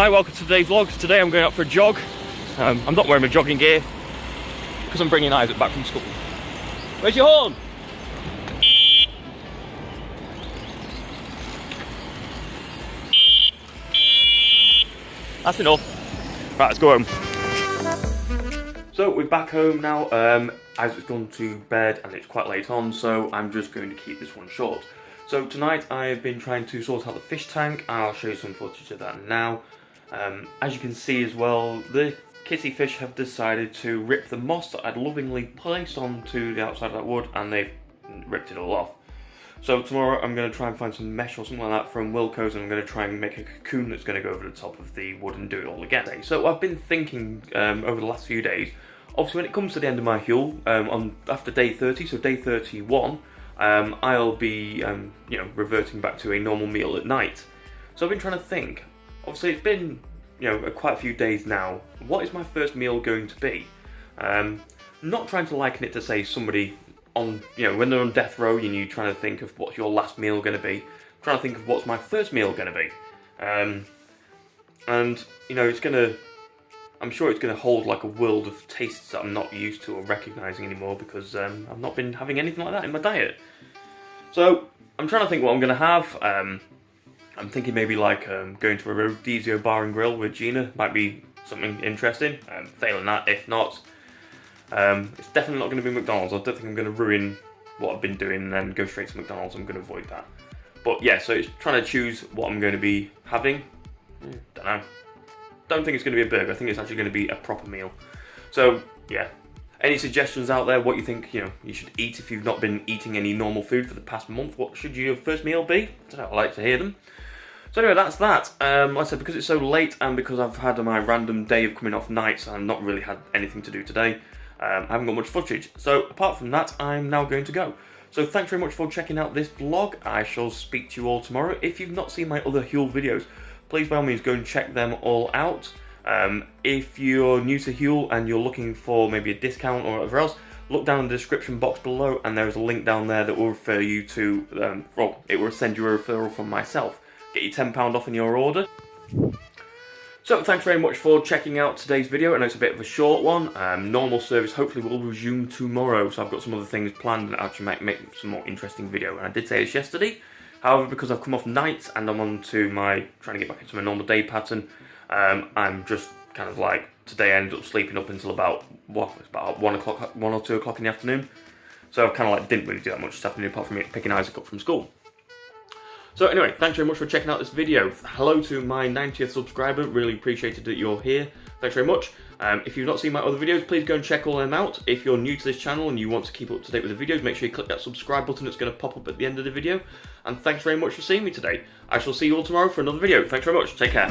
Hi, welcome to today's vlog. Today I'm going out for a jog. I'm not wearing my jogging gear because I'm bringing Isaac back from school. Where's your horn? That's enough. Right, let's go home. So we're back home now. Isaac's gone to bed and it's quite late on, so I'm just going to keep this one short. So tonight I've been trying to sort out the fish tank. I'll show you some footage of that now. As you can see as well, the kissy fish have decided to rip the moss that I'd lovingly placed onto the outside of that wood, and they've ripped it all off. So tomorrow I'm going to try and find some mesh or something like that from Wilco's, and I'm going to try and make a cocoon that's going to go over the top of the wood and do it all again. So I've been thinking over the last few days, obviously when it comes to the end of my Huel, after day 30, so day 31, I'll be reverting back to a normal meal at night. So I've been trying to think. Obviously, it's been, quite a few days now. What is my first meal going to be? Not trying to liken it to, say, somebody on, when they're on death row and you're trying to think of what's your last meal going to be. I'm trying to think of what's my first meal going to be. It's going to, I'm sure it's going to hold like a world of tastes that I'm not used to or recognising anymore because I've not been having anything like that in my diet. So, I'm trying to think what I'm going to have. I'm thinking maybe like going to a Rodizio bar and grill with Gina might be something interesting. Failing that, if not, it's definitely not going to be McDonald's. I don't think I'm going to ruin what I've been doing and then go straight to McDonald's. I'm going to avoid that. But yeah, so it's trying to choose what I'm going to be having. Don't know. Don't think it's going to be a burger. I think it's actually going to be a proper meal. So yeah. Any suggestions out there? What you think you should eat if you've not been eating any normal food for the past month? What should your first meal be? I'd like to hear them. So anyway, that's that. Like I said, because it's so late and because I've had my random day of coming off nights and I've not really had anything to do today, I haven't got much footage. So apart from that, I'm now going to go. So thanks very much for checking out this vlog. I shall speak to you all tomorrow. If you've not seen my other Huel videos, please by all means go and check them all out. If you're new to Huel and you're looking for maybe a discount or whatever else, look down in the description box below and there's a link down there that will refer you to, it will send you a referral from myself. Get you £10 off in your order. So thanks very much for checking out today's video. I know it's a bit of a short one. Normal service hopefully will resume tomorrow, so I've got some other things planned and actually might make some more interesting video. And I did say this yesterday. However, because I've come off nights and I'm on to trying to get back into my normal day pattern, I'm just kind of like, today I ended up sleeping up until about 1 or 2 o'clock in the afternoon. So I kind of like didn't really do that much this afternoon apart from picking Isaac up from school. So anyway, thanks very much for checking out this video. Hello to my 90th subscriber, really appreciated that you're here. Thanks very much. If you've not seen my other videos, please go and check all them out. If you're new to this channel and you want to keep up to date with the videos, make sure you click that subscribe button that's going to pop up at the end of the video. And thanks very much for seeing me today. I shall see you all tomorrow for another video. Thanks very much. Take care.